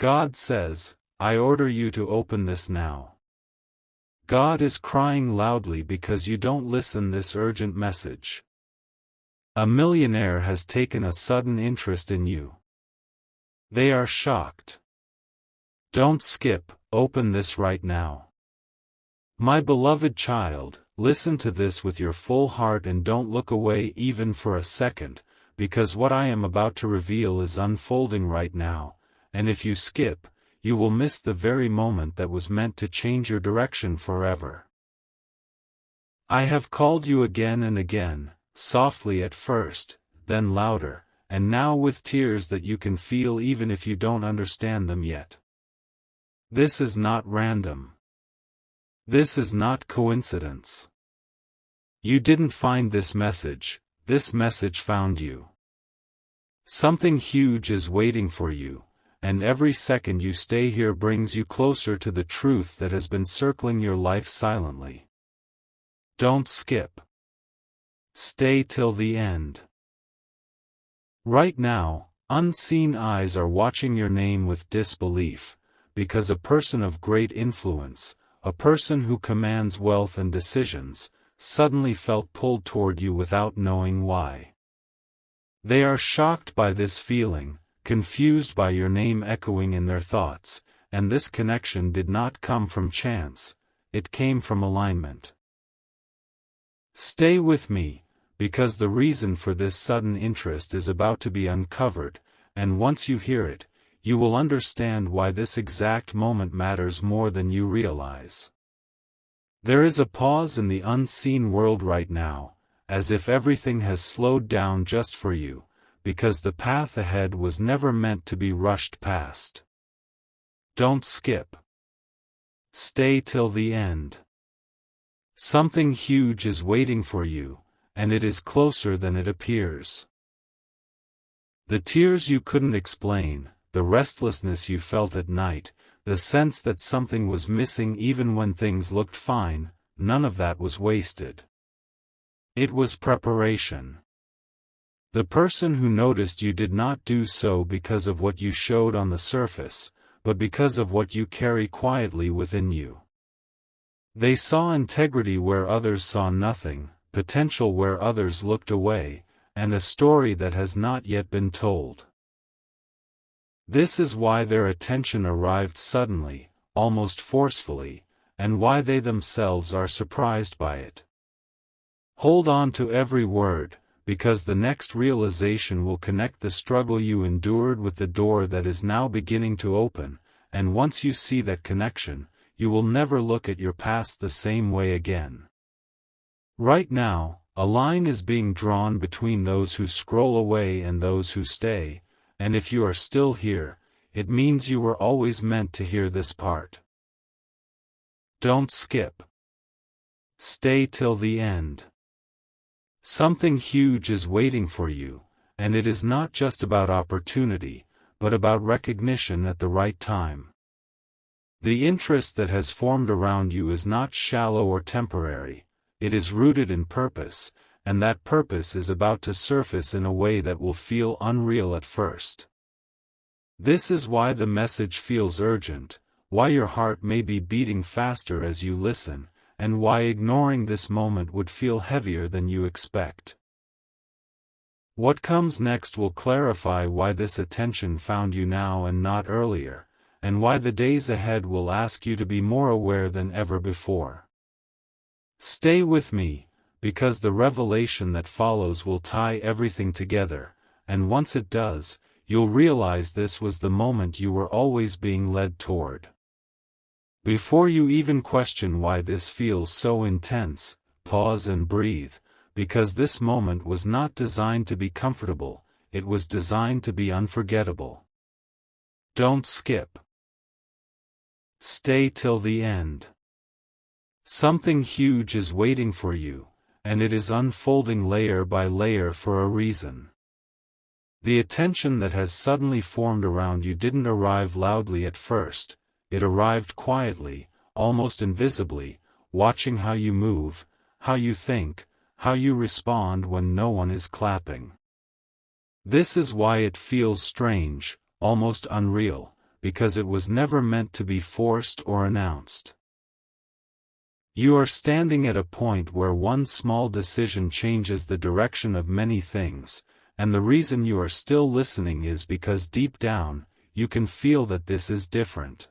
God says, I order you to open this now. God is crying loudly because you don't listen this urgent message. A millionaire has taken a sudden interest in you. They are shocked. Don't skip, open this right now. My beloved child, listen to this with your full heart and don't look away even for a second, because what I am about to reveal is unfolding right now, and if you skip, you will miss the very moment that was meant to change your direction forever. I have called you again and again, softly at first, then louder, and now with tears that you can feel even if you don't understand them yet. This is not random. This is not coincidence. You didn't find this message found you. Something huge is waiting for you, and every second you stay here brings you closer to the truth that has been circling your life silently. Don't skip. Stay till the end. Right now, unseen eyes are watching your name with disbelief, because a person of great influence, a person who commands wealth and decisions, suddenly felt pulled toward you without knowing why. They are shocked by this feeling, confused by your name echoing in their thoughts, and this connection did not come from chance, it came from alignment. Stay with me, because the reason for this sudden interest is about to be uncovered, and once you hear it, you will understand why this exact moment matters more than you realize. There is a pause in the unseen world right now, as if everything has slowed down just for you, because the path ahead was never meant to be rushed past. Don't skip. Stay till the end. Something huge is waiting for you, and it is closer than it appears. The tears you couldn't explain, the restlessness you felt at night, the sense that something was missing even when things looked fine, none of that was wasted. It was preparation. The person who noticed you did not do so because of what you showed on the surface, but because of what you carry quietly within you. They saw integrity where others saw nothing, potential where others looked away, and a story that has not yet been told. This is why their attention arrived suddenly, almost forcefully, and why they themselves are surprised by it. Hold on to every word, because the next realization will connect the struggle you endured with the door that is now beginning to open, and once you see that connection, you will never look at your past the same way again. Right now, a line is being drawn between those who scroll away and those who stay, and if you are still here, it means you were always meant to hear this part. Don't skip. Stay till the end. Something huge is waiting for you, and it is not just about opportunity, but about recognition at the right time. The interest that has formed around you is not shallow or temporary, it is rooted in purpose, and that purpose is about to surface in a way that will feel unreal at first. This is why the message feels urgent, why your heart may be beating faster as you listen, and why ignoring this moment would feel heavier than you expect. What comes next will clarify why this attention found you now and not earlier, and why the days ahead will ask you to be more aware than ever before. Stay with me, because the revelation that follows will tie everything together, and once it does, you'll realize this was the moment you were always being led toward. Before you even question why this feels so intense, pause and breathe, because this moment was not designed to be comfortable, it was designed to be unforgettable. Don't skip. Stay till the end. Something huge is waiting for you, and it is unfolding layer by layer for a reason. The attention that has suddenly formed around you didn't arrive loudly at first, it arrived quietly, almost invisibly, watching how you move, how you think, how you respond when no one is clapping. This is why it feels strange, almost unreal, because it was never meant to be forced or announced. You are standing at a point where one small decision changes the direction of many things, and the reason you are still listening is because deep down, you can feel that this is different.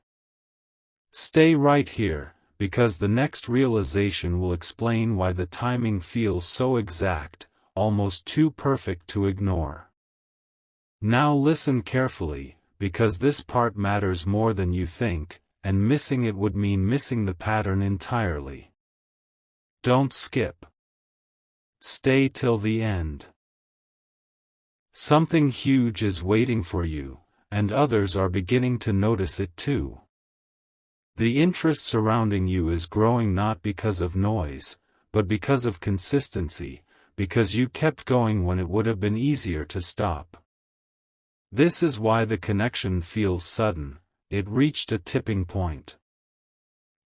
Stay right here, because the next realization will explain why the timing feels so exact, almost too perfect to ignore. Now listen carefully, because this part matters more than you think, and missing it would mean missing the pattern entirely. Don't skip. Stay till the end. Something huge is waiting for you, and others are beginning to notice it too. The interest surrounding you is growing not because of noise, but because of consistency, because you kept going when it would have been easier to stop. This is why the connection feels sudden. It reached a tipping point.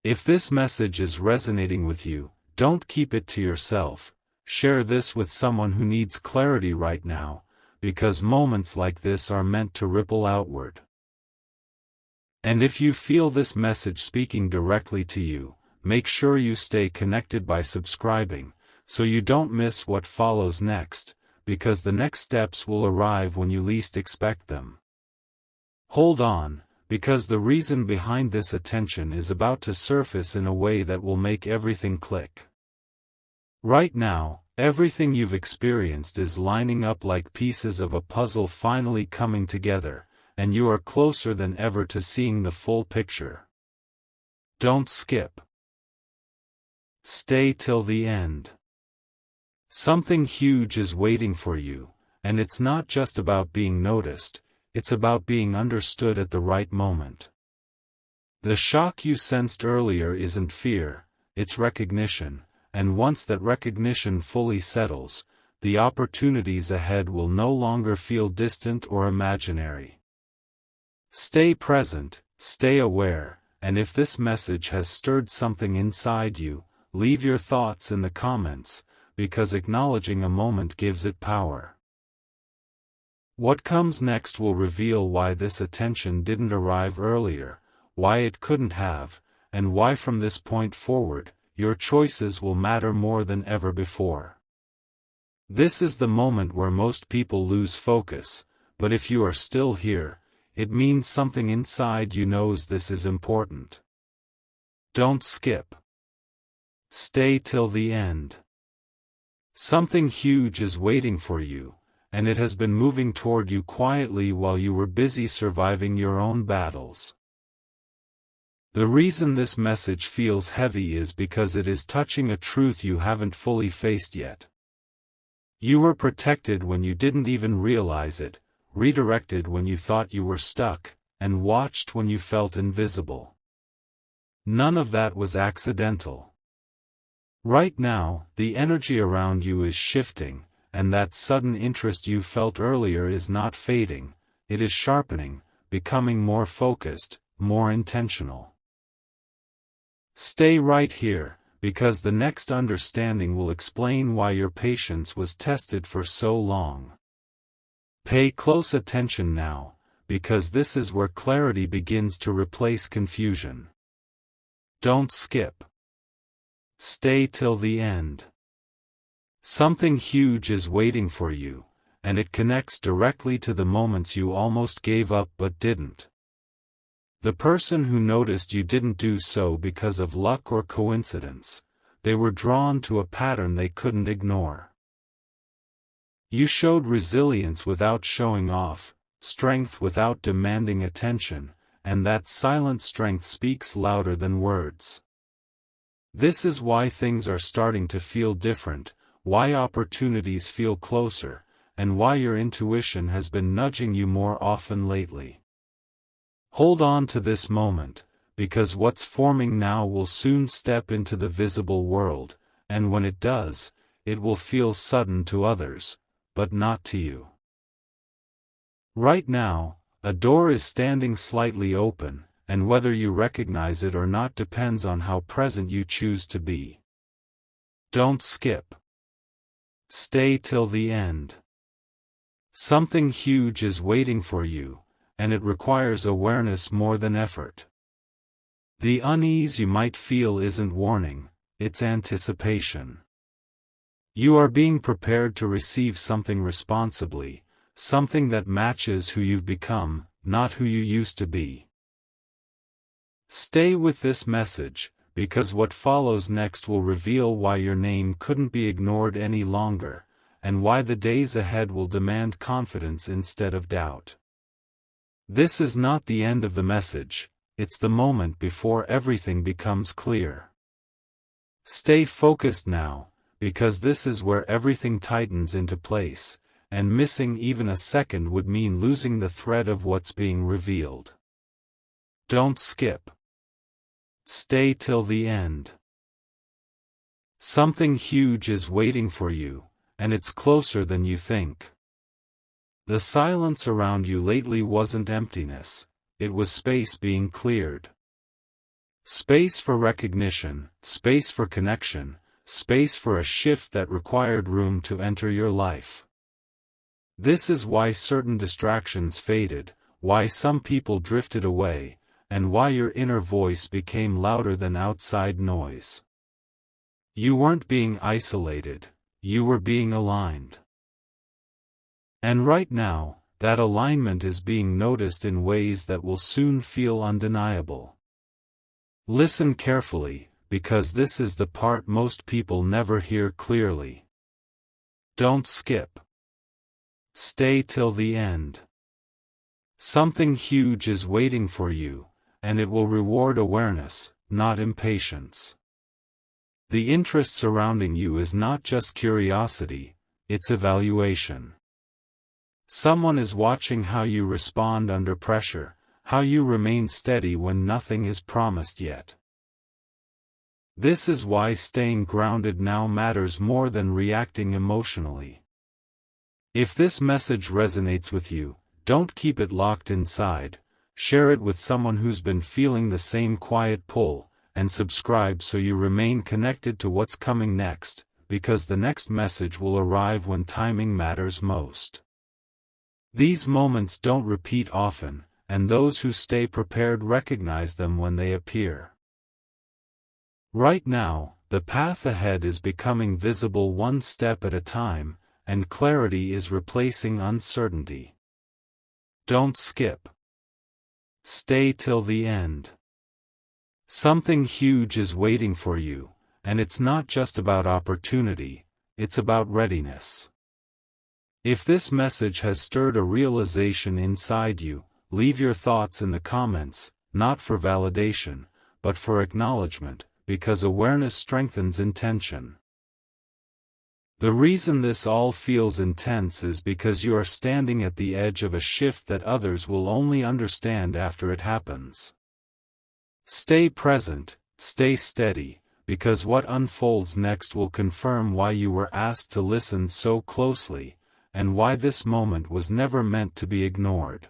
If this message is resonating with you, don't keep it to yourself. Share this with someone who needs clarity right now, because moments like this are meant to ripple outward. And if you feel this message speaking directly to you, make sure you stay connected by subscribing, so you don't miss what follows next, because the next steps will arrive when you least expect them. Hold on, because the reason behind this attention is about to surface in a way that will make everything click. Right now, everything you've experienced is lining up like pieces of a puzzle finally coming together, and you are closer than ever to seeing the full picture. Don't skip. Stay till the end. Something huge is waiting for you, and it's not just about being noticed, it's about being understood at the right moment. The shock you sensed earlier isn't fear, it's recognition, and once that recognition fully settles, the opportunities ahead will no longer feel distant or imaginary. Stay present, stay aware, and if this message has stirred something inside you, leave your thoughts in the comments, because acknowledging a moment gives it power. What comes next will reveal why this attention didn't arrive earlier, why it couldn't have, and why from this point forward, your choices will matter more than ever before. This is the moment where most people lose focus, but if you are still here, it means something inside you knows this is important. Don't skip. Stay till the end. Something huge is waiting for you, and it has been moving toward you quietly while you were busy surviving your own battles. The reason this message feels heavy is because it is touching a truth you haven't fully faced yet. You were protected when you didn't even realize it, redirected when you thought you were stuck, and watched when you felt invisible. None of that was accidental. Right now, the energy around you is shifting, and that sudden interest you felt earlier is not fading, it is sharpening, becoming more focused, more intentional. Stay right here, because the next understanding will explain why your patience was tested for so long. Pay close attention now, because this is where clarity begins to replace confusion. Don't skip. Stay till the end. Something huge is waiting for you, and it connects directly to the moments you almost gave up but didn't. The person who noticed you didn't do so because of luck or coincidence, they were drawn to a pattern they couldn't ignore. You showed resilience without showing off, strength without demanding attention, and that silent strength speaks louder than words. This is why things are starting to feel different, why opportunities feel closer, and why your intuition has been nudging you more often lately. Hold on to this moment, because what's forming now will soon step into the visible world, and when it does, it will feel sudden to others, but not to you. Right now, a door is standing slightly open, and whether you recognize it or not depends on how present you choose to be. Don't skip. Stay till the end. Something huge is waiting for you, and it requires awareness more than effort. The unease you might feel isn't warning, it's anticipation. You are being prepared to receive something responsibly, something that matches who you've become, not who you used to be. Stay with this message, because what follows next will reveal why your name couldn't be ignored any longer, and why the days ahead will demand confidence instead of doubt. This is not the end of the message, it's the moment before everything becomes clear. Stay focused now, because this is where everything tightens into place, and missing even a second would mean losing the thread of what's being revealed. Don't skip. Stay till the end. Something huge is waiting for you, and it's closer than you think. The silence around you lately wasn't emptiness, it was space being cleared. Space for recognition, space for connection, space for a shift that required room to enter your life. This is why certain distractions faded, why some people drifted away, and why your inner voice became louder than outside noise. You weren't being isolated, you were being aligned. And right now, that alignment is being noticed in ways that will soon feel undeniable. Listen carefully, because this is the part most people never hear clearly. Don't skip. Stay till the end. Something huge is waiting for you, and it will reward awareness, not impatience. The interest surrounding you is not just curiosity, it's evaluation. Someone is watching how you respond under pressure, how you remain steady when nothing is promised yet. This is why staying grounded now matters more than reacting emotionally. If this message resonates with you, don't keep it locked inside, share it with someone who's been feeling the same quiet pull, and subscribe so you remain connected to what's coming next, because the next message will arrive when timing matters most. These moments don't repeat often, and those who stay prepared recognize them when they appear. Right now, the path ahead is becoming visible one step at a time, and clarity is replacing uncertainty. Don't skip. Stay till the end. Something huge is waiting for you, and it's not just about opportunity, it's about readiness. If this message has stirred a realization inside you, leave your thoughts in the comments, not for validation, but for acknowledgement, because awareness strengthens intention. The reason this all feels intense is because you are standing at the edge of a shift that others will only understand after it happens. Stay present, stay steady, because what unfolds next will confirm why you were asked to listen so closely, and why this moment was never meant to be ignored.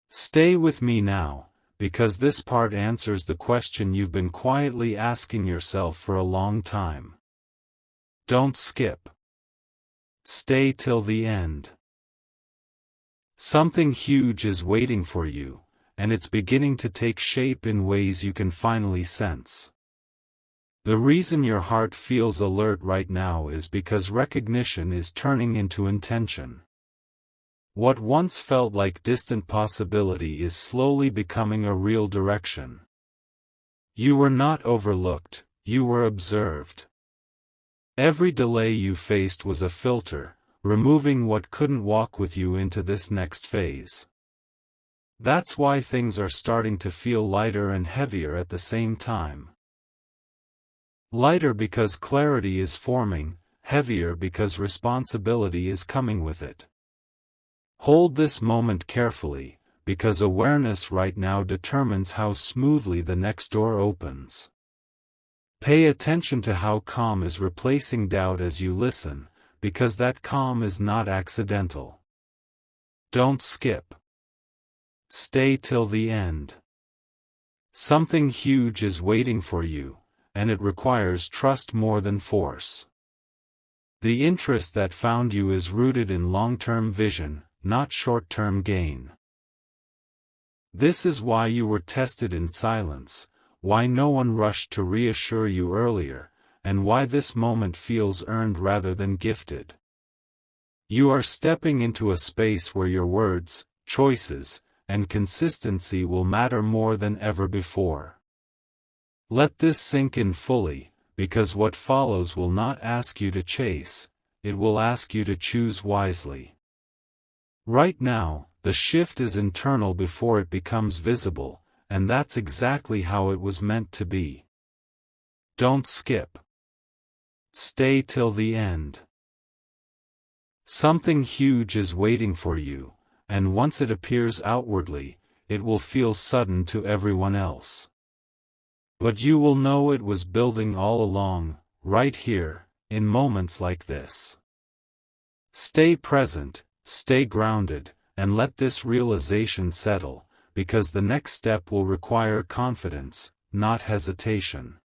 Stay with me now, because this part answers the question you've been quietly asking yourself for a long time. Don't skip. Stay till the end. Something huge is waiting for you, and it's beginning to take shape in ways you can finally sense. The reason your heart feels alert right now is because recognition is turning into intention. What once felt like distant possibility is slowly becoming a real direction. You were not overlooked, you were observed. Every delay you faced was a filter, removing what couldn't walk with you into this next phase. That's why things are starting to feel lighter and heavier at the same time. Lighter because clarity is forming, heavier because responsibility is coming with it. Hold this moment carefully, because awareness right now determines how smoothly the next door opens. Pay attention to how calm is replacing doubt as you listen, because that calm is not accidental. Don't skip. Stay till the end. Something huge is waiting for you, and it requires trust more than force. The interest that found you is rooted in long-term vision, not short-term gain. This is why you were tested in silence, why no one rushed to reassure you earlier, and why this moment feels earned rather than gifted. You are stepping into a space where your words, choices, and consistency will matter more than ever before. Let this sink in fully, because what follows will not ask you to chase, it will ask you to choose wisely. Right now, the shift is internal before it becomes visible, and that's exactly how it was meant to be. Don't skip. Stay till the end. Something huge is waiting for you, and once it appears outwardly, it will feel sudden to everyone else. But you will know it was building all along, right here, in moments like this. Stay present, stay grounded, and let this realization settle, because the next step will require confidence, not hesitation.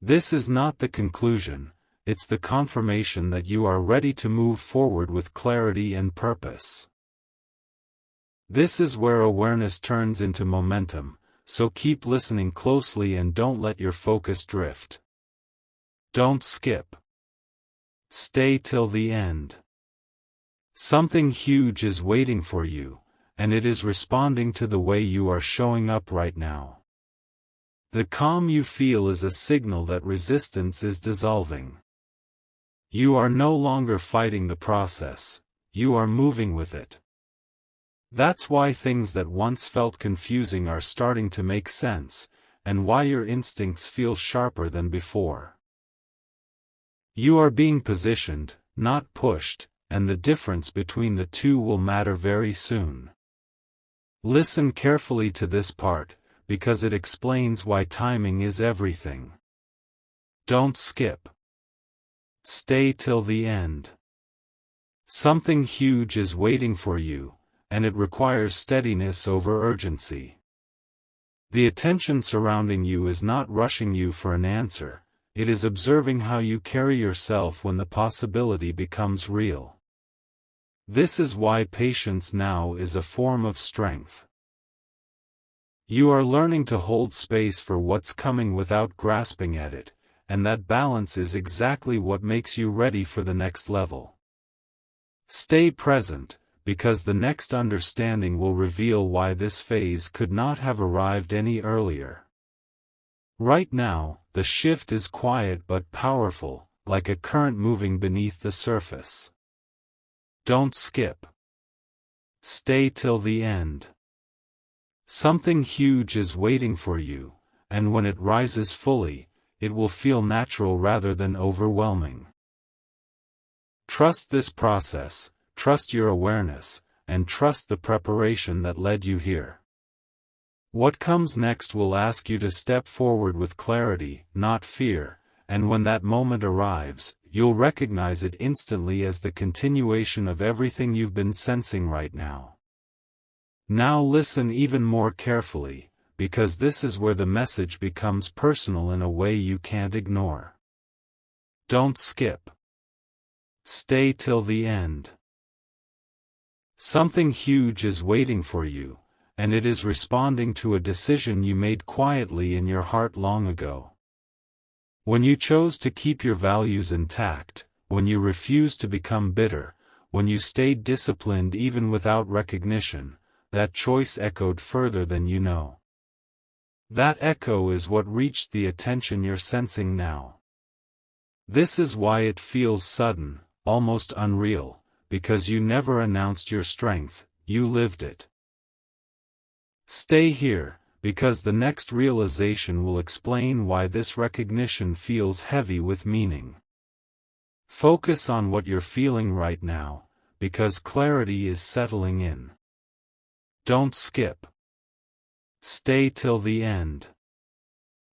This is not the conclusion, it's the confirmation that you are ready to move forward with clarity and purpose. This is where awareness turns into momentum, so keep listening closely and don't let your focus drift. Don't skip. Stay till the end. Something huge is waiting for you, and it is responding to the way you are showing up right now. The calm you feel is a signal that resistance is dissolving. You are no longer fighting the process, you are moving with it. That's why things that once felt confusing are starting to make sense, and why your instincts feel sharper than before. You are being positioned, not pushed, and the difference between the two will matter very soon. Listen carefully to this part, because it explains why timing is everything. Don't skip. Stay till the end. Something huge is waiting for you, and it requires steadiness over urgency. The attention surrounding you is not rushing you for an answer, it is observing how you carry yourself when the possibility becomes real. This is why patience now is a form of strength. You are learning to hold space for what's coming without grasping at it, and that balance is exactly what makes you ready for the next level. Stay present, because the next understanding will reveal why this phase could not have arrived any earlier. Right now, the shift is quiet but powerful, like a current moving beneath the surface. Don't skip. Stay till the end. Something huge is waiting for you, and when it rises fully, it will feel natural rather than overwhelming. Trust this process, trust your awareness, and trust the preparation that led you here. What comes next will ask you to step forward with clarity, not fear, and when that moment arrives, you'll recognize it instantly as the continuation of everything you've been sensing right now. Now listen even more carefully, because this is where the message becomes personal in a way you can't ignore. Don't skip. Stay till the end. Something huge is waiting for you, and it is responding to a decision you made quietly in your heart long ago. When you chose to keep your values intact, when you refused to become bitter, when you stayed disciplined even without recognition, that choice echoed further than you know. That echo is what reached the attention you're sensing now. This is why it feels sudden, almost unreal, because you never announced your strength, you lived it. Stay here, because the next realization will explain why this recognition feels heavy with meaning. Focus on what you're feeling right now, because clarity is settling in. Don't skip. Stay till the end.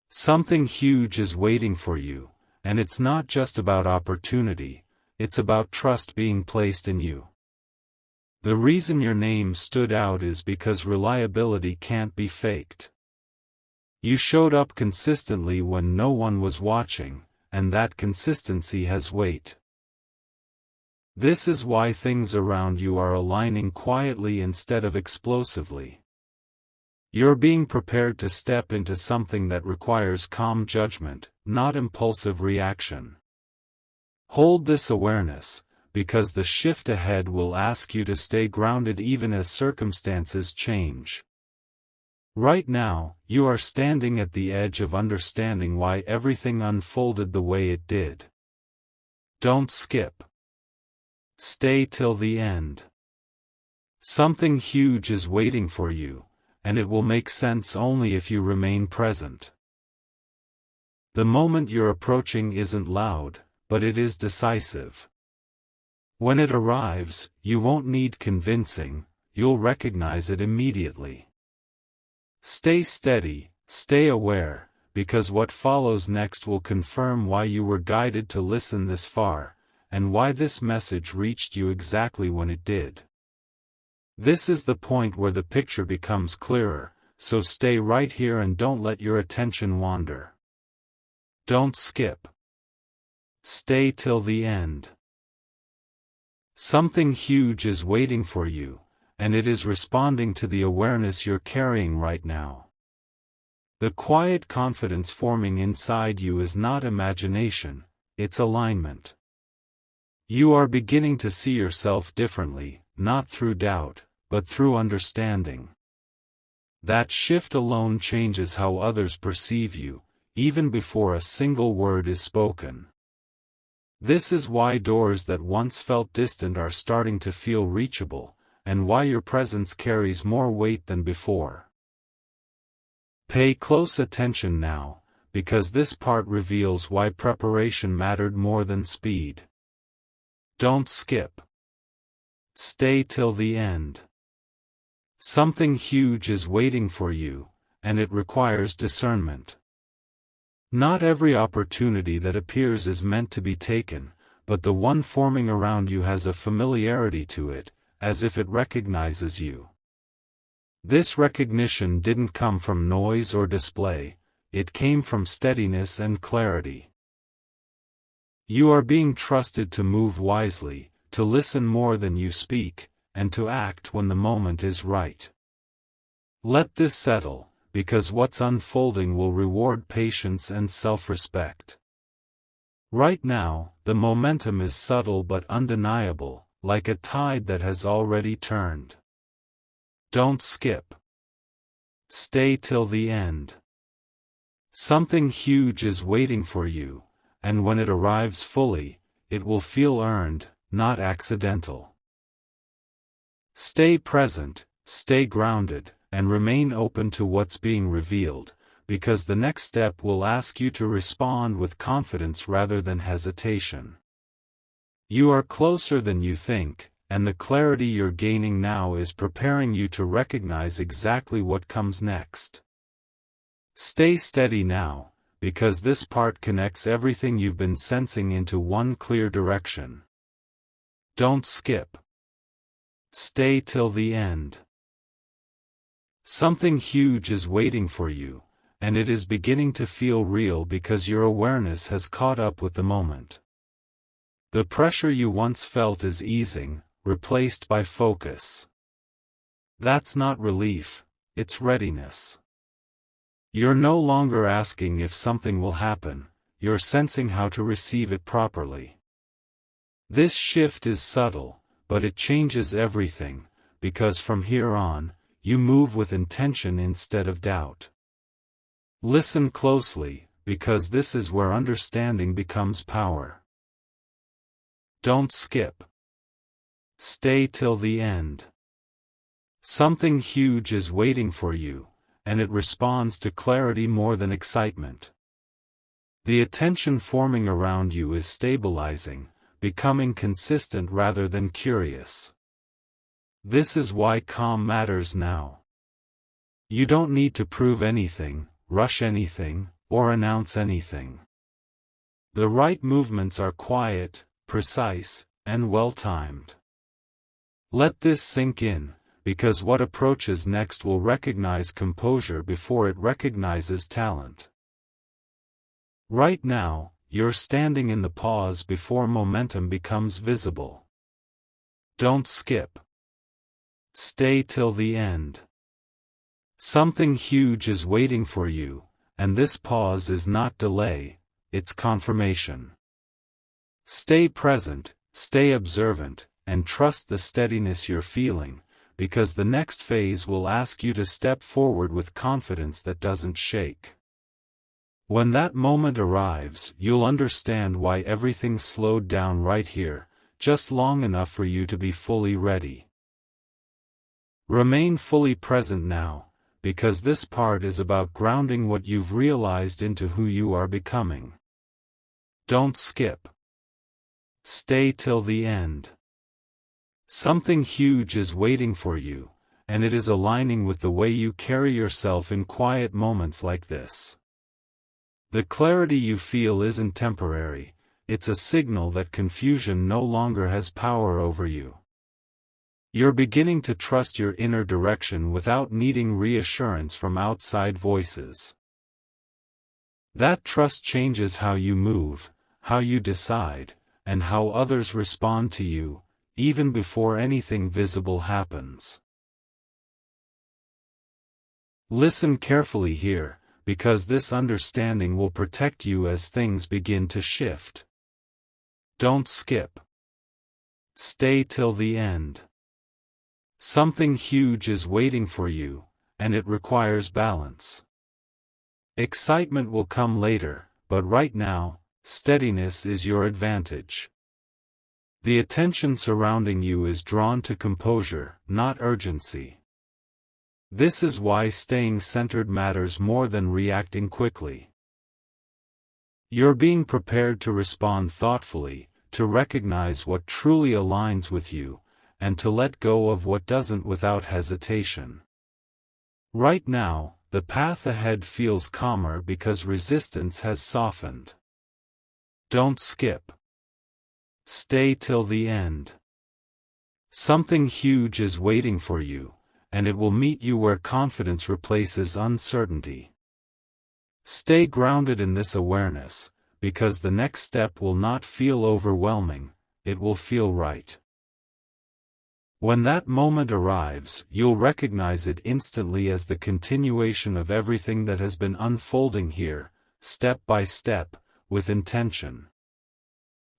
Something huge is waiting for you, and it's not just about opportunity, it's about trust being placed in you. The reason your name stood out is because reliability can't be faked. You showed up consistently when no one was watching, and that consistency has weight. This is why things around you are aligning quietly instead of explosively. You're being prepared to step into something that requires calm judgment, not impulsive reaction. Hold this awareness, because the shift ahead will ask you to stay grounded even as circumstances change. Right now, you are standing at the edge of understanding why everything unfolded the way it did. Don't skip. Stay till the end. Something huge is waiting for you, and it will make sense only if you remain present. The moment you're approaching isn't loud, but it is decisive. When it arrives, you won't need convincing, you'll recognize it immediately. Stay steady, stay aware, because what follows next will confirm why you were guided to listen this far, and why this message reached you exactly when it did. This is the point where the picture becomes clearer, so stay right here and don't let your attention wander. Don't skip. Stay till the end. Something huge is waiting for you, and it is responding to the awareness you're carrying right now. The quiet confidence forming inside you is not imagination, it's alignment. You are beginning to see yourself differently, not through doubt, but through understanding. That shift alone changes how others perceive you, even before a single word is spoken. This is why doors that once felt distant are starting to feel reachable, and why your presence carries more weight than before. Pay close attention now, because this part reveals why preparation mattered more than speed. Don't skip. Stay till the end. Something huge is waiting for you, and it requires discernment. Not every opportunity that appears is meant to be taken, but the one forming around you has a familiarity to it, as if it recognizes you. This recognition didn't come from noise or display, it came from steadiness and clarity. You are being trusted to move wisely, to listen more than you speak, and to act when the moment is right. Let this settle, because what's unfolding will reward patience and self-respect. Right now, the momentum is subtle but undeniable, like a tide that has already turned. Don't skip. Stay till the end. Something huge is waiting for you, and when it arrives fully, it will feel earned, not accidental. Stay present, stay grounded, and remain open to what's being revealed, because the next step will ask you to respond with confidence rather than hesitation. You are closer than you think, and the clarity you're gaining now is preparing you to recognize exactly what comes next. Stay steady now, because this part connects everything you've been sensing into one clear direction. Don't skip. Stay till the end. Something huge is waiting for you, and it is beginning to feel real because your awareness has caught up with the moment. The pressure you once felt is easing, replaced by focus. That's not relief, it's readiness. You're no longer asking if something will happen, you're sensing how to receive it properly. This shift is subtle, but it changes everything, because from here on, you move with intention instead of doubt. Listen closely, because this is where understanding becomes power. Don't skip. Stay till the end. Something huge is waiting for you, and it responds to clarity more than excitement. The attention forming around you is stabilizing, becoming consistent rather than curious. This is why calm matters now. You don't need to prove anything, rush anything, or announce anything. The right movements are quiet, precise, and well-timed. Let this sink in, because what approaches next will recognize composure before it recognizes talent. Right now, you're standing in the pause before momentum becomes visible. Don't skip. Stay till the end. Something huge is waiting for you, and this pause is not delay, it's confirmation. Stay present, stay observant, and trust the steadiness you're feeling, because the next phase will ask you to step forward with confidence that doesn't shake. When that moment arrives, you'll understand why everything slowed down right here, just long enough for you to be fully ready. Remain fully present now, because this part is about grounding what you've realized into who you are becoming. Don't skip. Stay till the end. Something huge is waiting for you, and it is aligning with the way you carry yourself in quiet moments like this. The clarity you feel isn't temporary, it's a signal that confusion no longer has power over you. You're beginning to trust your inner direction without needing reassurance from outside voices. That trust changes how you move, how you decide, and how others respond to you, even before anything visible happens. Listen carefully here, because this understanding will protect you as things begin to shift. Don't skip. Stay till the end. Something huge is waiting for you, and it requires balance. Excitement will come later, but right now, steadiness is your advantage. The attention surrounding you is drawn to composure, not urgency. This is why staying centered matters more than reacting quickly. You're being prepared to respond thoughtfully, to recognize what truly aligns with you, and to let go of what doesn't without hesitation. Right now, the path ahead feels calmer because resistance has softened. Don't skip. Stay till the end. Something huge is waiting for you, and it will meet you where confidence replaces uncertainty. Stay grounded in this awareness, because the next step will not feel overwhelming, it will feel right. When that moment arrives, you'll recognize it instantly as the continuation of everything that has been unfolding here, step by step, with intention.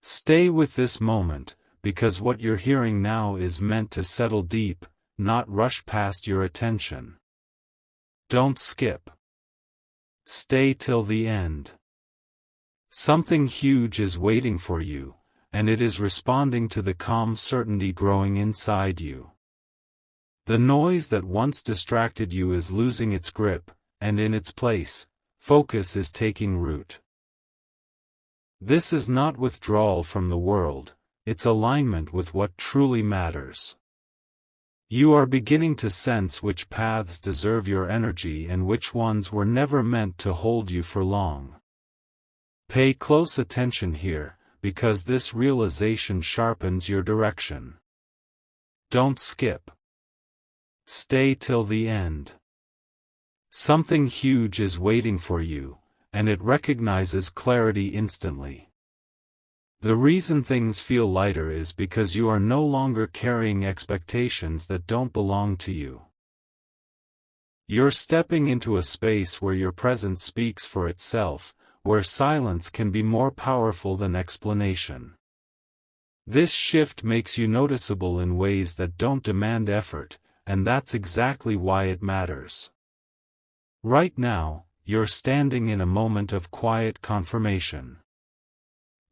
Stay with this moment, because what you're hearing now is meant to settle deep, not rush past your attention. Don't skip. Stay till the end. Something huge is waiting for you, and it is responding to the calm certainty growing inside you. The noise that once distracted you is losing its grip, and in its place, focus is taking root. This is not withdrawal from the world, it's alignment with what truly matters. You are beginning to sense which paths deserve your energy and which ones were never meant to hold you for long. Pay close attention here, because this realization sharpens your direction. Don't skip. Stay till the end. Something huge is waiting for you, and it recognizes clarity instantly. The reason things feel lighter is because you are no longer carrying expectations that don't belong to you. You're stepping into a space where your presence speaks for itself, where silence can be more powerful than explanation. This shift makes you noticeable in ways that don't demand effort, and that's exactly why it matters. Right now, you're standing in a moment of quiet confirmation.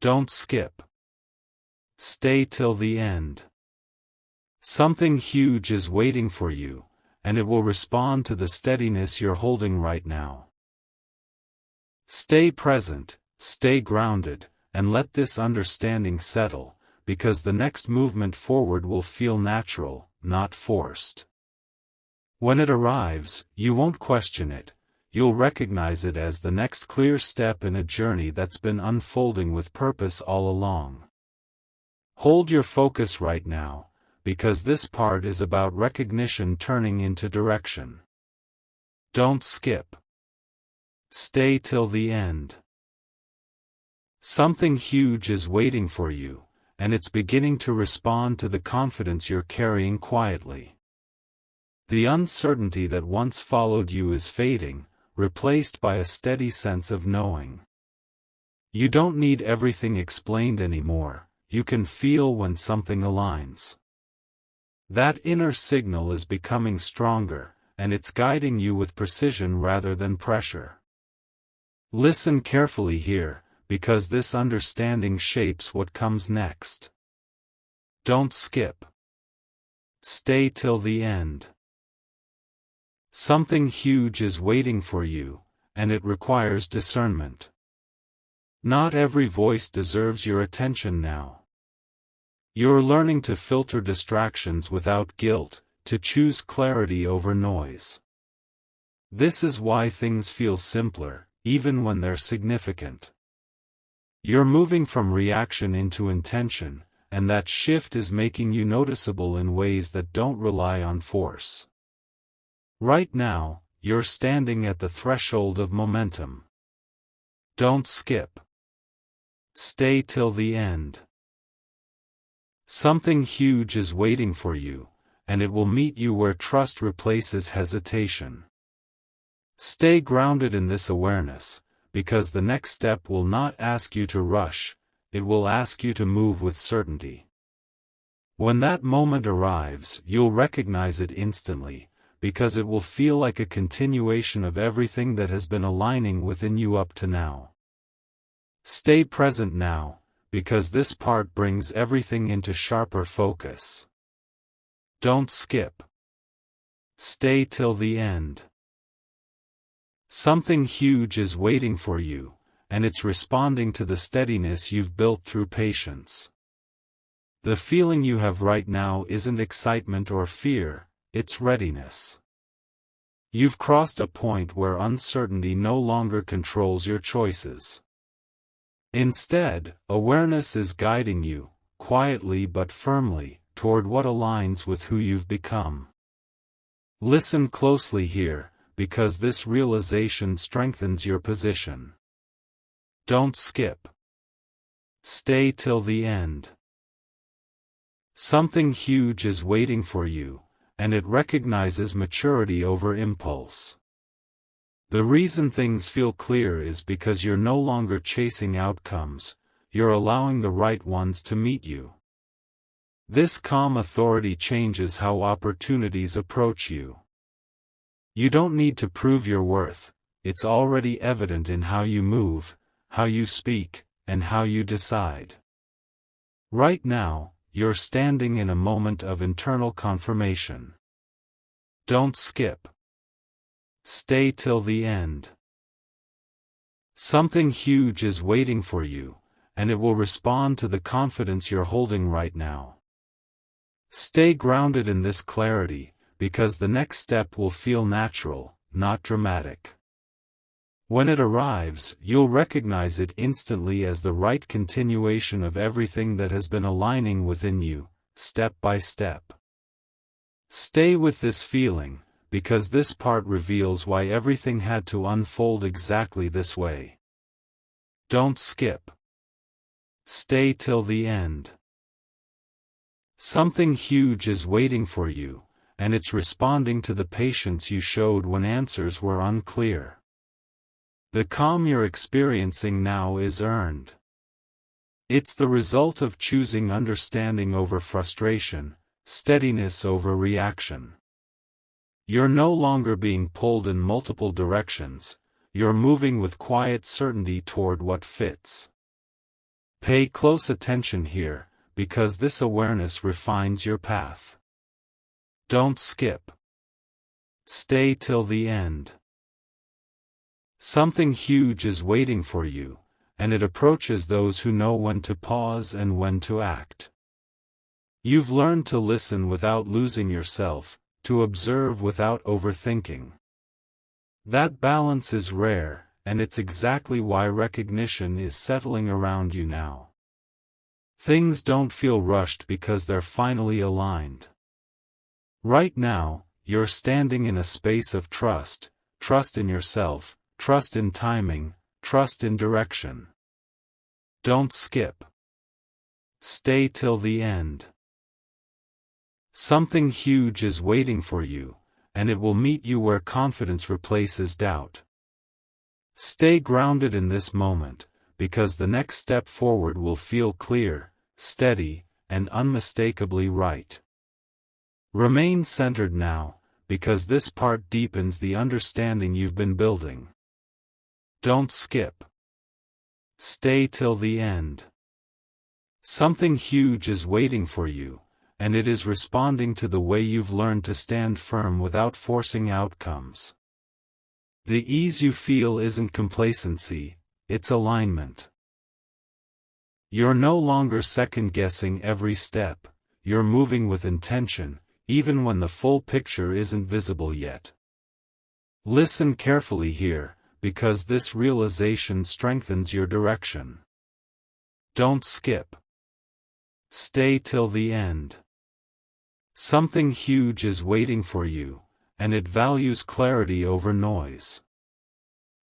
Don't skip. Stay till the end. Something huge is waiting for you, and it will respond to the steadiness you're holding right now. Stay present, stay grounded, and let this understanding settle, because the next movement forward will feel natural, not forced. When it arrives, you won't question it. You'll recognize it as the next clear step in a journey that's been unfolding with purpose all along. Hold your focus right now, because this part is about recognition turning into direction. Don't skip. Stay till the end. Something huge is waiting for you, and it's beginning to respond to the confidence you're carrying quietly. The uncertainty that once followed you is fading, replaced by a steady sense of knowing. You don't need everything explained anymore, you can feel when something aligns. That inner signal is becoming stronger, and it's guiding you with precision rather than pressure. Listen carefully here, because this understanding shapes what comes next. Don't skip. Stay till the end. Something huge is waiting for you, and it requires discernment. Not every voice deserves your attention now. You're learning to filter distractions without guilt, to choose clarity over noise. This is why things feel simpler, even when they're significant. You're moving from reaction into intention, and that shift is making you noticeable in ways that don't rely on force. Right now, you're standing at the threshold of momentum. Don't skip. Stay till the end. Something huge is waiting for you, and it will meet you where trust replaces hesitation. Stay grounded in this awareness, because the next step will not ask you to rush, it will ask you to move with certainty. When that moment arrives, you'll recognize it instantly, because it will feel like a continuation of everything that has been aligning within you up to now. Stay present now, because this part brings everything into sharper focus. Don't skip. Stay till the end. Something huge is waiting for you, and it's responding to the steadiness you've built through patience. The feeling you have right now isn't excitement or fear, it's readiness. You've crossed a point where uncertainty no longer controls your choices. Instead, awareness is guiding you, quietly but firmly, toward what aligns with who you've become. Listen closely here, because this realization strengthens your position. Don't skip. Stay till the end. Something huge is waiting for you, and it recognizes maturity over impulse. The reason things feel clear is because you're no longer chasing outcomes, you're allowing the right ones to meet you. This calm authority changes how opportunities approach you. You don't need to prove your worth, it's already evident in how you move, how you speak, and how you decide. Right now, you're standing in a moment of internal confirmation. Don't skip. Stay till the end. Something huge is waiting for you, and it will respond to the confidence you're holding right now. Stay grounded in this clarity, because the next step will feel natural, not dramatic. When it arrives, you'll recognize it instantly as the right continuation of everything that has been aligning within you, step by step. Stay with this feeling, because this part reveals why everything had to unfold exactly this way. Don't skip. Stay till the end. Something huge is waiting for you, and it's responding to the patience you showed when answers were unclear. The calm you're experiencing now is earned. It's the result of choosing understanding over frustration, steadiness over reaction. You're no longer being pulled in multiple directions, you're moving with quiet certainty toward what fits. Pay close attention here, because this awareness refines your path. Don't skip. Stay till the end. Something huge is waiting for you, and it approaches those who know when to pause and when to act. You've learned to listen without losing yourself, to observe without overthinking. That balance is rare, and it's exactly why recognition is settling around you now. Things don't feel rushed because they're finally aligned. Right now, you're standing in a space of trust, trust in yourself, trust in timing, trust in direction. Don't skip. Stay till the end. Something huge is waiting for you, and it will meet you where confidence replaces doubt. Stay grounded in this moment, because the next step forward will feel clear, steady, and unmistakably right. Remain centered now, because this part deepens the understanding you've been building. Don't skip. Stay till the end. Something huge is waiting for you, and it is responding to the way you've learned to stand firm without forcing outcomes. The ease you feel isn't complacency, it's alignment. You're no longer second-guessing every step, you're moving with intention, even when the full picture isn't visible yet. Listen carefully here, because this realization strengthens your direction. Don't skip. Stay till the end. Something huge is waiting for you, and it values clarity over noise.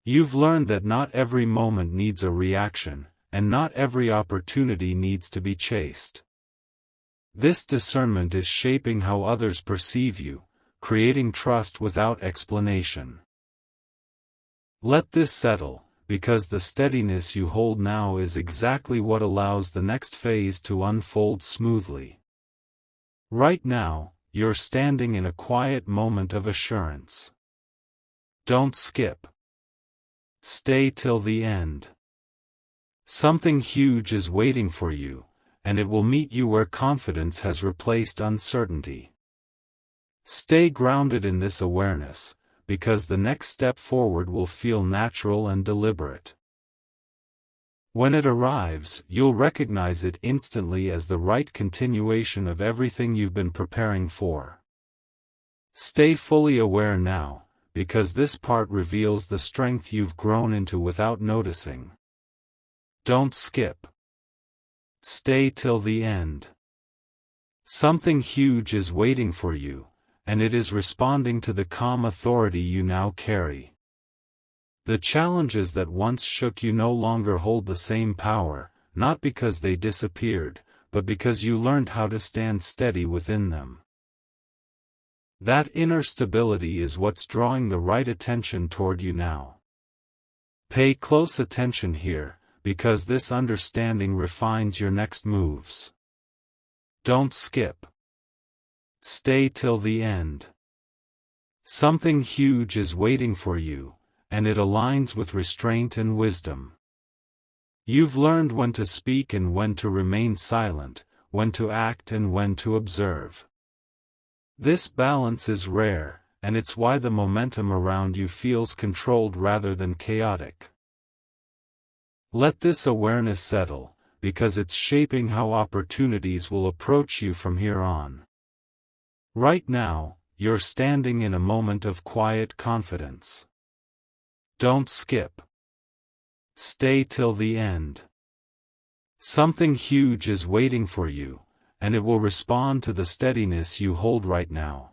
You've learned that not every moment needs a reaction, and not every opportunity needs to be chased. This discernment is shaping how others perceive you, creating trust without explanation. Let this settle, because the steadiness you hold now is exactly what allows the next phase to unfold smoothly. Right now, you're standing in a quiet moment of assurance. Don't skip. Stay till the end. Something huge is waiting for you, and it will meet you where confidence has replaced uncertainty. Stay grounded in this awareness, because the next step forward will feel natural and deliberate. When it arrives, you'll recognize it instantly as the right continuation of everything you've been preparing for. Stay fully aware now, because this part reveals the strength you've grown into without noticing. Don't skip. Stay till the end. Something huge is waiting for you, and it is responding to the calm authority you now carry. The challenges that once shook you no longer hold the same power, not because they disappeared, but because you learned how to stand steady within them. That inner stability is what's drawing the right attention toward you now. Pay close attention here, because this understanding refines your next moves. Don't skip. Stay till the end. Something huge is waiting for you, and it aligns with restraint and wisdom. You've learned when to speak and when to remain silent, when to act and when to observe. This balance is rare, and it's why the momentum around you feels controlled rather than chaotic. Let this awareness settle, because it's shaping how opportunities will approach you from here on. Right now, you're standing in a moment of quiet confidence. Don't skip. Stay till the end. Something huge is waiting for you, and it will respond to the steadiness you hold right now.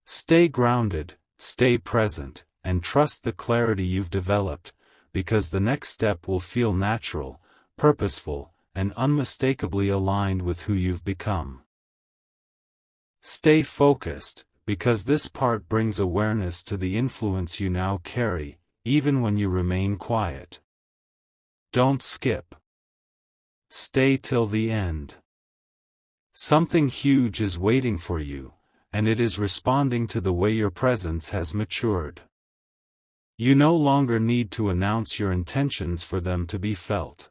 Stay grounded, stay present, and trust the clarity you've developed, because the next step will feel natural, purposeful, and unmistakably aligned with who you've become. Stay focused, because this part brings awareness to the influence you now carry, even when you remain quiet. Don't skip. Stay till the end. Something huge is waiting for you, and it is responding to the way your presence has matured. You no longer need to announce your intentions for them to be felt.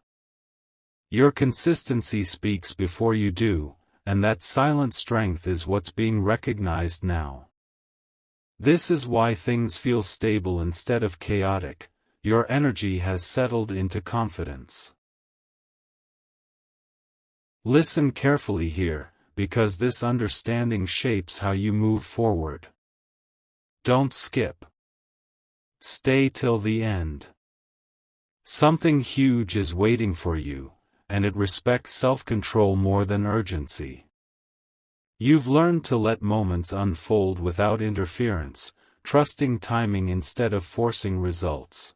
Your consistency speaks before you do, and that silent strength is what's being recognized now. This is why things feel stable instead of chaotic. Your energy has settled into confidence. Listen carefully here, because this understanding shapes how you move forward. Don't skip. Stay till the end. Something huge is waiting for you, and it respects self-control more than urgency. You've learned to let moments unfold without interference, trusting timing instead of forcing results.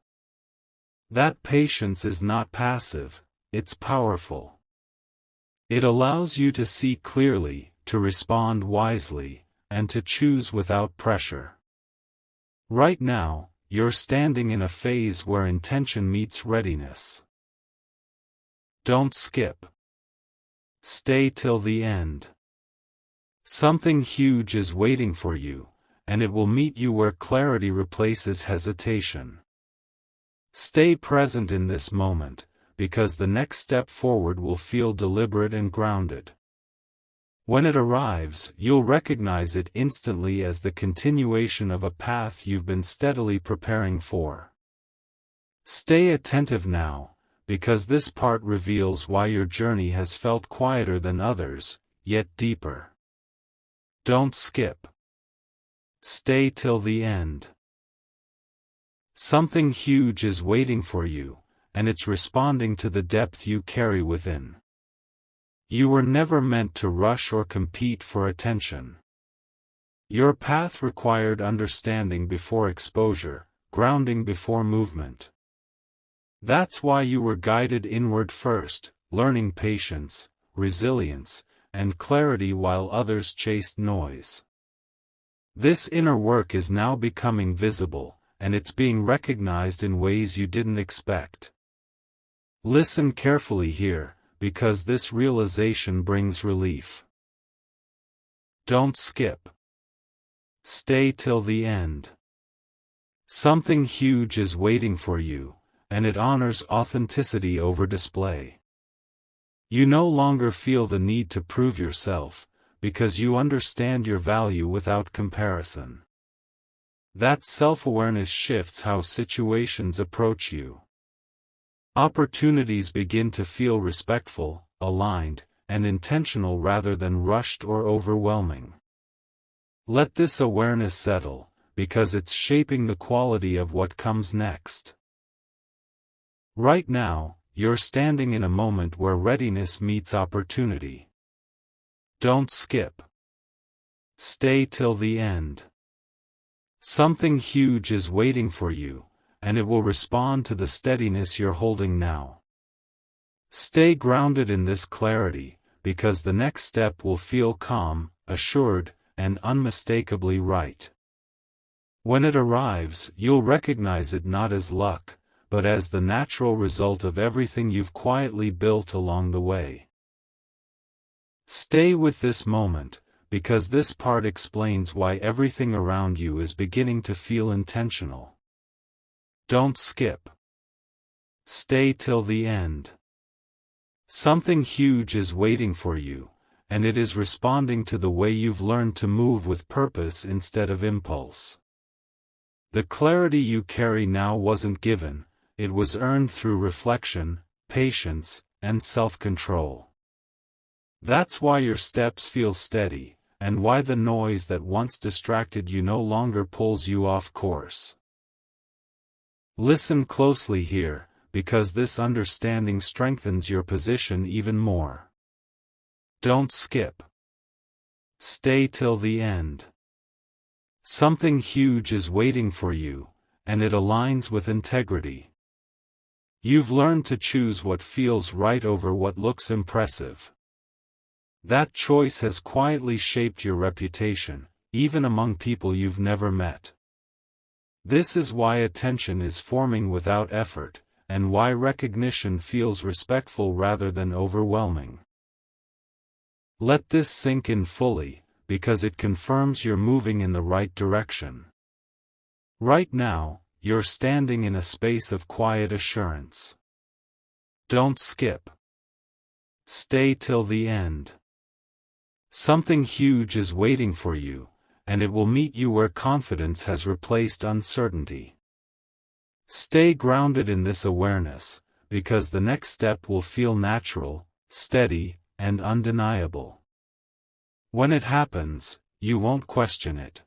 That patience is not passive, it's powerful. It allows you to see clearly, to respond wisely, and to choose without pressure. Right now, you're standing in a phase where intention meets readiness. Don't skip. Stay till the end. Something huge is waiting for you, and it will meet you where clarity replaces hesitation. Stay present in this moment, because the next step forward will feel deliberate and grounded. When it arrives, you'll recognize it instantly as the continuation of a path you've been steadily preparing for. Stay attentive now, because this part reveals why your journey has felt quieter than others, yet deeper. Don't skip. Stay till the end. Something huge is waiting for you, and it's responding to the depth you carry within. You were never meant to rush or compete for attention. Your path required understanding before exposure, grounding before movement. That's why you were guided inward first, learning patience, resilience, and clarity while others chased noise. This inner work is now becoming visible, and it's being recognized in ways you didn't expect. Listen carefully here, because this realization brings relief. Don't skip. Stay till the end. Something huge is waiting for you, and it honors authenticity over display. You no longer feel the need to prove yourself, because you understand your value without comparison. That self-awareness shifts how situations approach you. Opportunities begin to feel respectful, aligned, and intentional rather than rushed or overwhelming. Let this awareness settle, because it's shaping the quality of what comes next. Right now, you're standing in a moment where readiness meets opportunity. Don't skip. Stay till the end. Something huge is waiting for you, and it will respond to the steadiness you're holding now. Stay grounded in this clarity, because the next step will feel calm, assured, and unmistakably right. When it arrives, you'll recognize it not as luck, but as the natural result of everything you've quietly built along the way. Stay with this moment, because this part explains why everything around you is beginning to feel intentional. Don't skip. Stay till the end. Something huge is waiting for you, and it is responding to the way you've learned to move with purpose instead of impulse. The clarity you carry now wasn't given, it was earned through reflection, patience, and self-control. That's why your steps feel steady, and why the noise that once distracted you no longer pulls you off course. Listen closely here, because this understanding strengthens your position even more. Don't skip. Stay till the end. Something huge is waiting for you, and it aligns with integrity. You've learned to choose what feels right over what looks impressive. That choice has quietly shaped your reputation, even among people you've never met. This is why attention is forming without effort, and why recognition feels respectful rather than overwhelming. Let this sink in fully, because it confirms you're moving in the right direction. Right now, you're standing in a space of quiet assurance. Don't skip. Stay till the end. Something huge is waiting for you, and it will meet you where confidence has replaced uncertainty. Stay grounded in this awareness, because the next step will feel natural, steady, and undeniable. When it happens, you won't question it.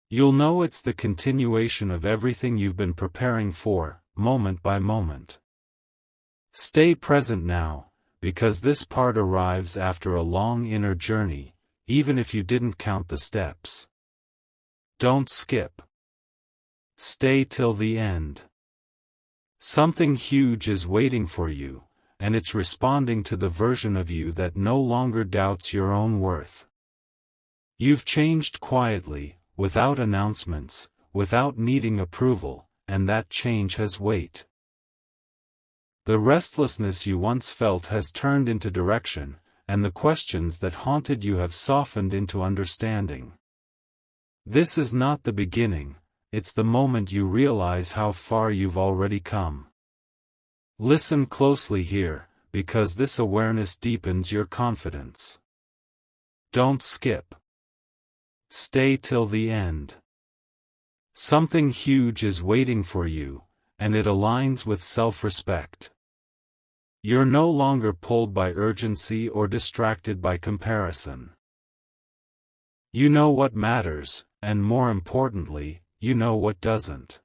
You'll know it's the continuation of everything you've been preparing for, moment by moment. Stay present now, because this part arrives after a long inner journey, even if you didn't count the steps. Don't skip. Stay till the end. Something huge is waiting for you, and it's responding to the version of you that no longer doubts your own worth. You've changed quietly, without announcements, without needing approval, and that change has weight. The restlessness you once felt has turned into direction, and the questions that haunted you have softened into understanding. This is not the beginning, it's the moment you realize how far you've already come. Listen closely here, because this awareness deepens your confidence. Don't skip. Stay till the end. Something huge is waiting for you, and it aligns with self-respect. You're no longer pulled by urgency or distracted by comparison. You know what matters, and more importantly, you know what doesn't.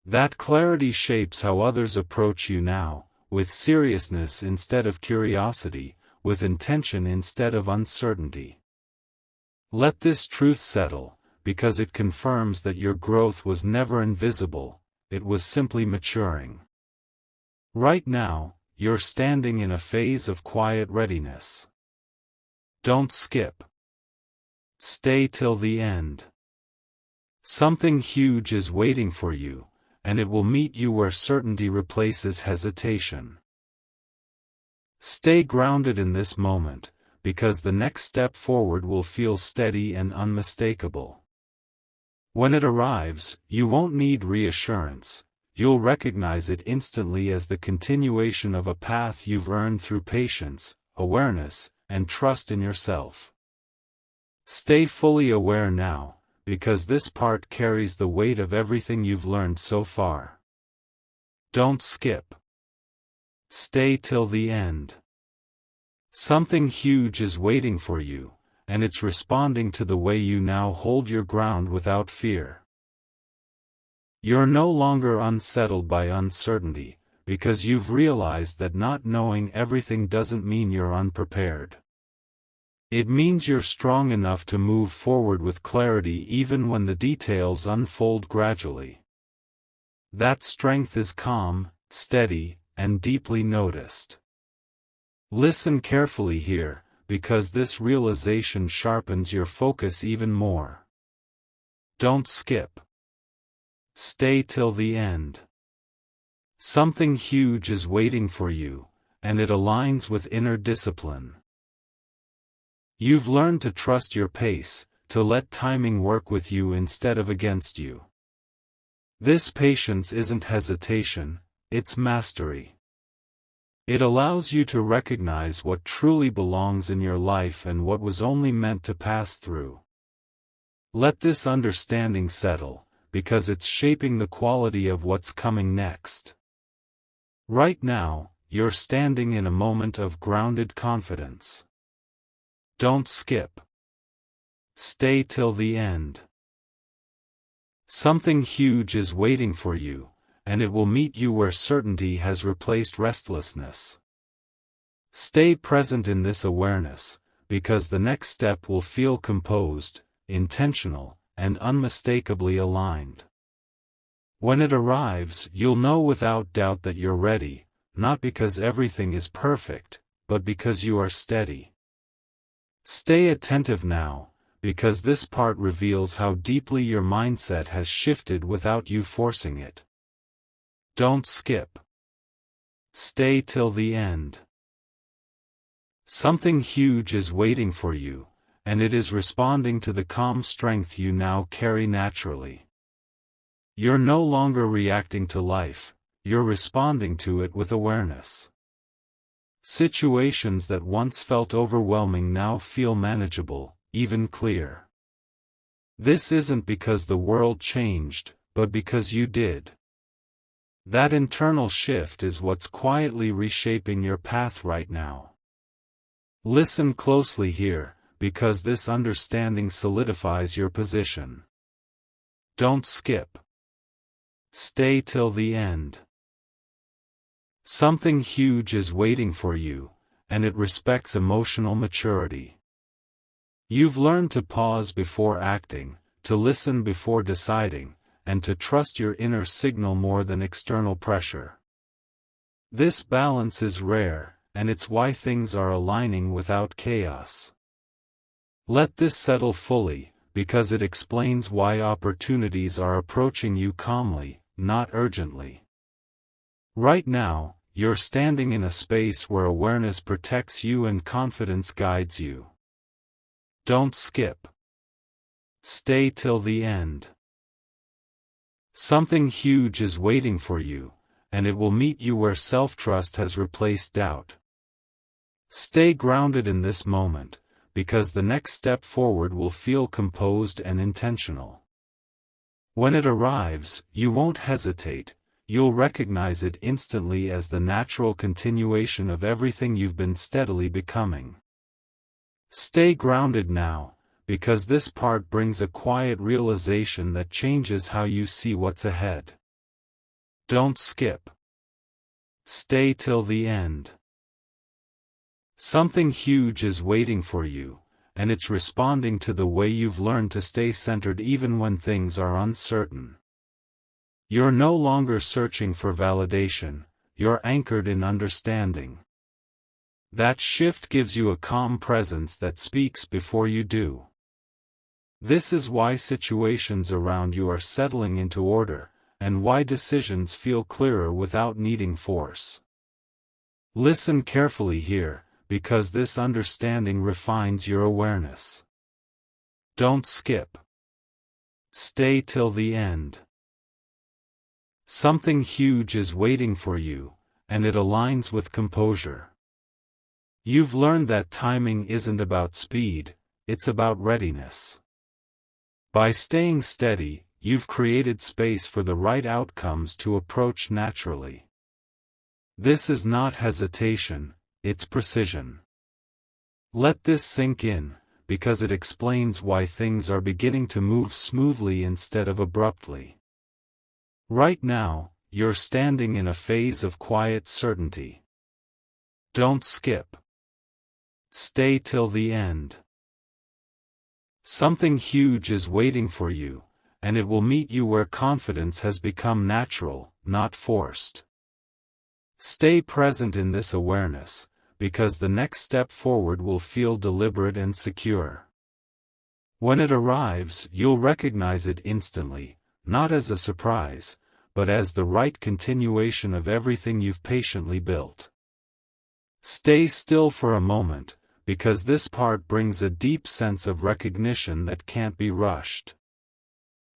That clarity shapes how others approach you now, with seriousness instead of curiosity, with intention instead of uncertainty. Let this truth settle, because it confirms that your growth was never invisible, it was simply maturing. Right now, you're standing in a phase of quiet readiness. Don't skip. Stay till the end. Something huge is waiting for you, and it will meet you where certainty replaces hesitation. Stay grounded in this moment, because the next step forward will feel steady and unmistakable. When it arrives, you won't need reassurance. You'll recognize it instantly as the continuation of a path you've earned through patience, awareness, and trust in yourself. Stay fully aware now, because this part carries the weight of everything you've learned so far. Don't skip. Stay till the end. Something huge is waiting for you, and it's responding to the way you now hold your ground without fear. You're no longer unsettled by uncertainty, because you've realized that not knowing everything doesn't mean you're unprepared. It means you're strong enough to move forward with clarity even when the details unfold gradually. That strength is calm, steady, and deeply noticed. Listen carefully here, because this realization sharpens your focus even more. Don't skip. Stay till the end. Something huge is waiting for you, and it aligns with inner discipline. You've learned to trust your pace, to let timing work with you instead of against you. This patience isn't hesitation, it's mastery. It allows you to recognize what truly belongs in your life and what was only meant to pass through. Let this understanding settle, because it's shaping the quality of what's coming next. Right now, you're standing in a moment of grounded confidence. Don't skip. Stay till the end. Something huge is waiting for you, and it will meet you where certainty has replaced restlessness. Stay present in this awareness, because the next step will feel composed, intentional, and unmistakably aligned. When it arrives, you'll know without doubt that you're ready, not because everything is perfect, but because you are steady. Stay attentive now, because this part reveals how deeply your mindset has shifted without you forcing it. Don't skip. Stay till the end. Something huge is waiting for you, and it is responding to the calm strength you now carry naturally. You're no longer reacting to life, you're responding to it with awareness. Situations that once felt overwhelming now feel manageable, even clear. This isn't because the world changed, but because you did. That internal shift is what's quietly reshaping your path right now. Listen closely here, because this understanding solidifies your position. Don't skip. Stay till the end. Something huge is waiting for you, and it respects emotional maturity. You've learned to pause before acting, to listen before deciding, and to trust your inner signal more than external pressure. This balance is rare, and it's why things are aligning without chaos. Let this settle fully, because it explains why opportunities are approaching you calmly, not urgently. Right now, you're standing in a space where awareness protects you and confidence guides you. Don't skip. Stay till the end. Something huge is waiting for you, and it will meet you where self-trust has replaced doubt. Stay grounded in this moment, because the next step forward will feel composed and intentional. When it arrives, you won't hesitate, you'll recognize it instantly as the natural continuation of everything you've been steadily becoming. Stay grounded now, because this part brings a quiet realization that changes how you see what's ahead. Don't skip. Stay till the end. Something huge is waiting for you, and it's responding to the way you've learned to stay centered even when things are uncertain. You're no longer searching for validation, you're anchored in understanding. That shift gives you a calm presence that speaks before you do. This is why situations around you are settling into order, and why decisions feel clearer without needing force. Listen carefully here, because this understanding refines your awareness. Don't skip. Stay till the end. Something huge is waiting for you, and it aligns with composure. You've learned that timing isn't about speed, it's about readiness. By staying steady, you've created space for the right outcomes to approach naturally. This is not hesitation, it's precision. Let this sink in, because it explains why things are beginning to move smoothly instead of abruptly. Right now, you're standing in a phase of quiet certainty. Don't skip. Stay till the end. Something huge is waiting for you, and it will meet you where confidence has become natural, not forced. Stay present in this awareness, because the next step forward will feel deliberate and secure. When it arrives, you'll recognize it instantly, not as a surprise, but as the right continuation of everything you've patiently built. Stay still for a moment, because this part brings a deep sense of recognition that can't be rushed.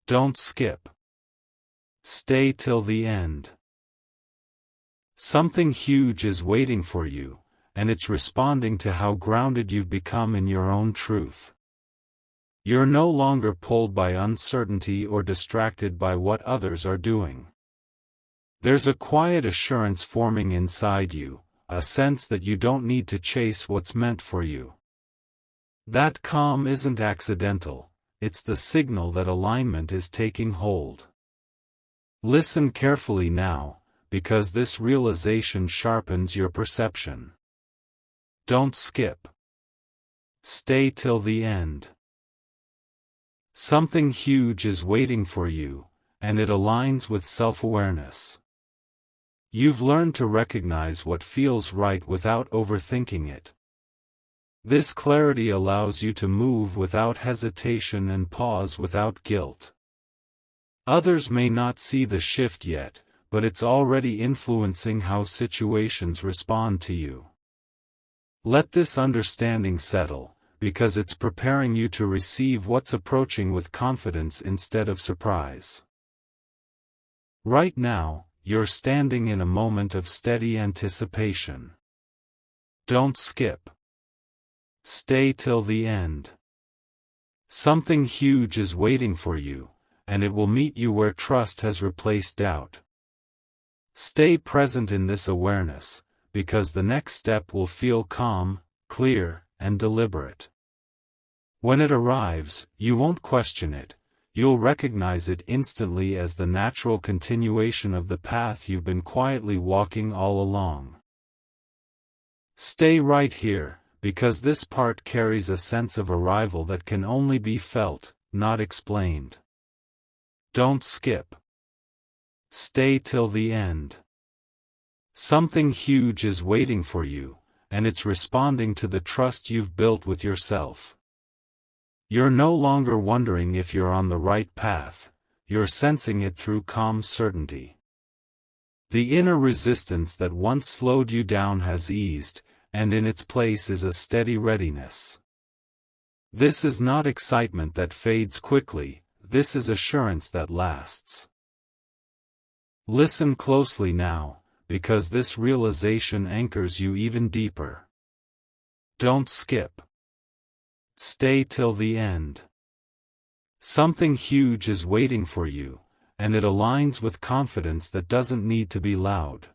Don't skip. Stay till the end. Something huge is waiting for you, and it's responding to how grounded you've become in your own truth. You're no longer pulled by uncertainty or distracted by what others are doing. There's a quiet assurance forming inside you, a sense that you don't need to chase what's meant for you. That calm isn't accidental, it's the signal that alignment is taking hold. Listen carefully now, because this realization sharpens your perception. Don't skip. Stay till the end. Something huge is waiting for you, and it aligns with self-awareness. You've learned to recognize what feels right without overthinking it. This clarity allows you to move without hesitation and pause without guilt. Others may not see the shift yet, but it's already influencing how situations respond to you. Let this understanding settle, because it's preparing you to receive what's approaching with confidence instead of surprise. Right now, you're standing in a moment of steady anticipation. Don't skip. Stay till the end. Something huge is waiting for you, and it will meet you where trust has replaced doubt. Stay present in this awareness, because the next step will feel calm, clear, and deliberate. When it arrives, you won't question it. You'll recognize it instantly as the natural continuation of the path you've been quietly walking all along. Stay right here, because this part carries a sense of arrival that can only be felt, not explained. Don't skip. Stay till the end. Something huge is waiting for you, and it's responding to the trust you've built with yourself. You're no longer wondering if you're on the right path, you're sensing it through calm certainty. The inner resistance that once slowed you down has eased, and in its place is a steady readiness. This is not excitement that fades quickly, this is assurance that lasts. Listen closely now, because this realization anchors you even deeper. Don't skip. Stay till the end. Something huge is waiting for you, and it aligns with confidence that doesn't need to be loud.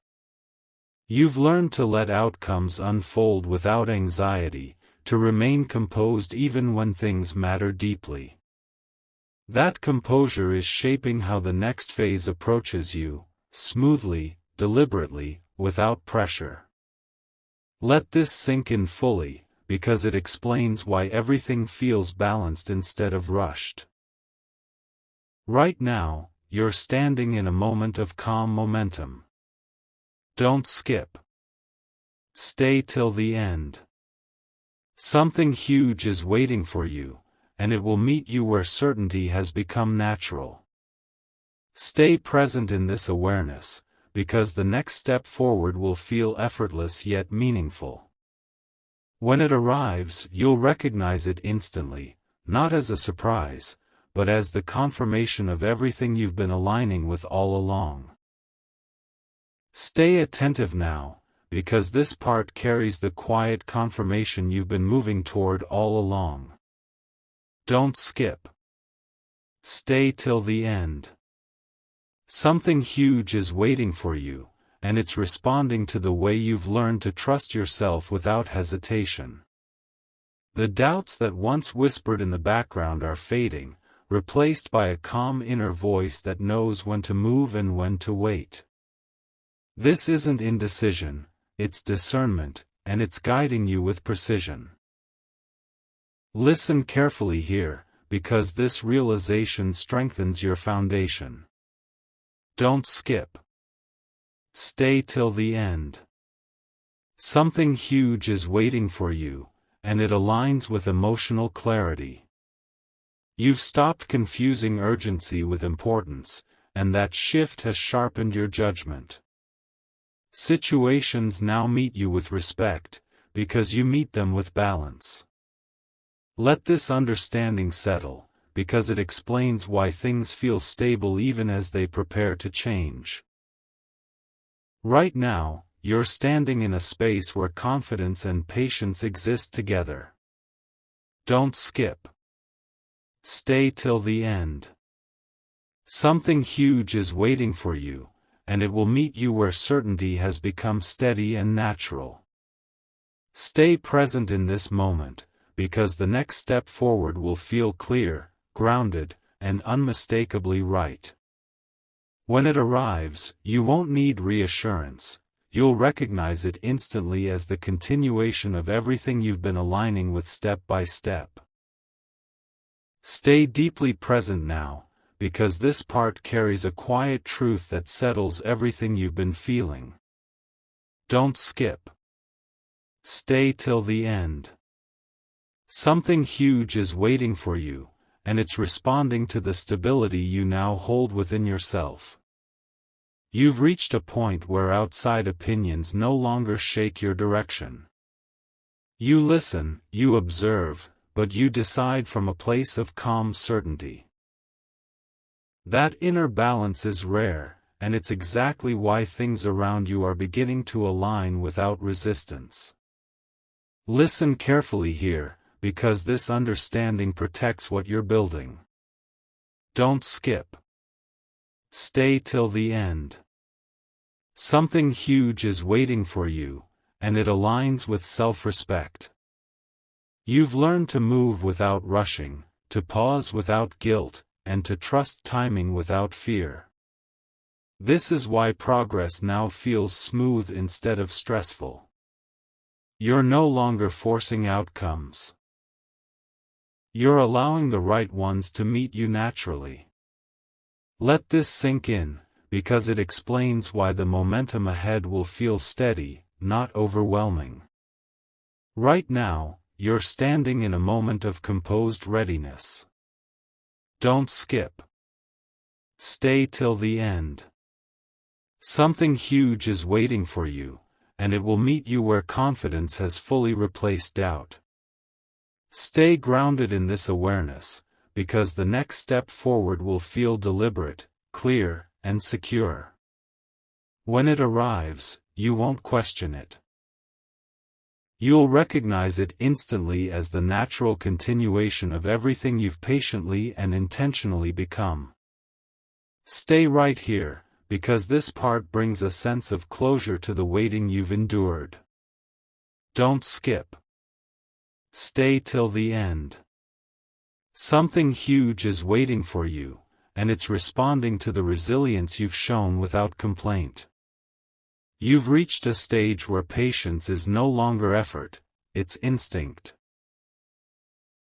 You've learned to let outcomes unfold without anxiety, to remain composed even when things matter deeply. That composure is shaping how the next phase approaches you, smoothly, deliberately, without pressure. Let this sink in fully, because it explains why everything feels balanced instead of rushed. Right now, you're standing in a moment of calm momentum. Don't skip. Stay till the end. Something huge is waiting for you, and it will meet you where certainty has become natural. Stay present in this awareness, because the next step forward will feel effortless yet meaningful. When it arrives, you'll recognize it instantly, not as a surprise, but as the confirmation of everything you've been aligning with all along. Stay attentive now, because this part carries the quiet confirmation you've been moving toward all along. Don't skip. Stay till the end. Something huge is waiting for you, and it's responding to the way you've learned to trust yourself without hesitation. The doubts that once whispered in the background are fading, replaced by a calm inner voice that knows when to move and when to wait. This isn't indecision, it's discernment, and it's guiding you with precision. Listen carefully here, because this realization strengthens your foundation. Don't skip. Stay till the end. Something huge is waiting for you, and it aligns with emotional clarity. You've stopped confusing urgency with importance, and that shift has sharpened your judgment. Situations now meet you with respect, because you meet them with balance. Let this understanding settle, because it explains why things feel stable even as they prepare to change. Right now, you're standing in a space where confidence and patience exist together. Don't skip. Stay till the end. Something huge is waiting for you, and it will meet you where certainty has become steady and natural. Stay present in this moment, because the next step forward will feel clear, grounded, and unmistakably right. When it arrives, you won't need reassurance, you'll recognize it instantly as the continuation of everything you've been aligning with step by step. Stay deeply present now, because this part carries a quiet truth that settles everything you've been feeling. Don't skip. Stay till the end. Something huge is waiting for you, and it's responding to the stability you now hold within yourself. You've reached a point where outside opinions no longer shake your direction. You listen, you observe, but you decide from a place of calm certainty. That inner balance is rare, and it's exactly why things around you are beginning to align without resistance. Listen carefully here, because this understanding protects what you're building. Don't skip. Stay till the end. Something huge is waiting for you, and it aligns with self-respect. You've learned to move without rushing, to pause without guilt, and to trust timing without fear. This is why progress now feels smooth instead of stressful. You're no longer forcing outcomes. You're allowing the right ones to meet you naturally. Let this sink in, because it explains why the momentum ahead will feel steady, not overwhelming. Right now, you're standing in a moment of composed readiness. Don't skip. Stay till the end. Something huge is waiting for you, and it will meet you where confidence has fully replaced doubt. Stay grounded in this awareness, because the next step forward will feel deliberate, clear, and secure. When it arrives, you won't question it. You'll recognize it instantly as the natural continuation of everything you've patiently and intentionally become. Stay right here, because this part brings a sense of closure to the waiting you've endured. Don't skip. Stay till the end. Something huge is waiting for you, and it's responding to the resilience you've shown without complaint. You've reached a stage where patience is no longer effort, it's instinct.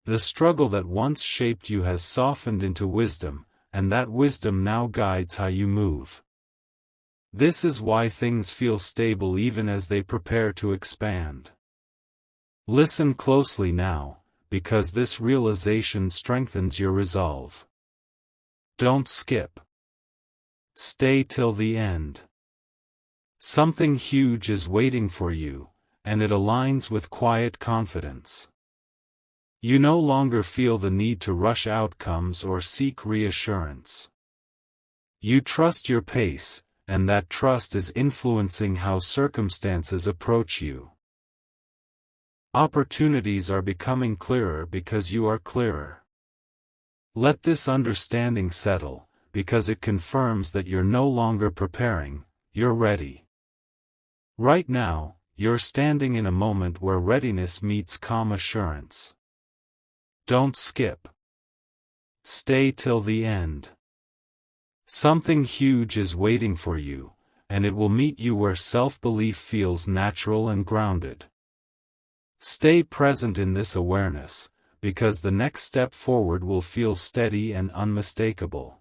The struggle that once shaped you has softened into wisdom, and that wisdom now guides how you move. This is why things feel stable even as they prepare to expand. Listen closely now, because this realization strengthens your resolve. Don't skip. Stay till the end. Something huge is waiting for you, and it aligns with quiet confidence. You no longer feel the need to rush outcomes or seek reassurance. You trust your pace, and that trust is influencing how circumstances approach you. Opportunities are becoming clearer because you are clearer. Let this understanding settle, because it confirms that you're no longer preparing, you're ready. Right now, you're standing in a moment where readiness meets calm assurance. Don't skip. Stay till the end. Something huge is waiting for you, and it will meet you where self-belief feels natural and grounded. Stay present in this awareness, because the next step forward will feel steady and unmistakable.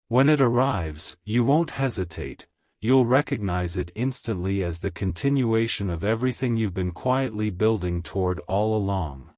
When it arrives, you won't hesitate, you'll recognize it instantly as the continuation of everything you've been quietly building toward all along.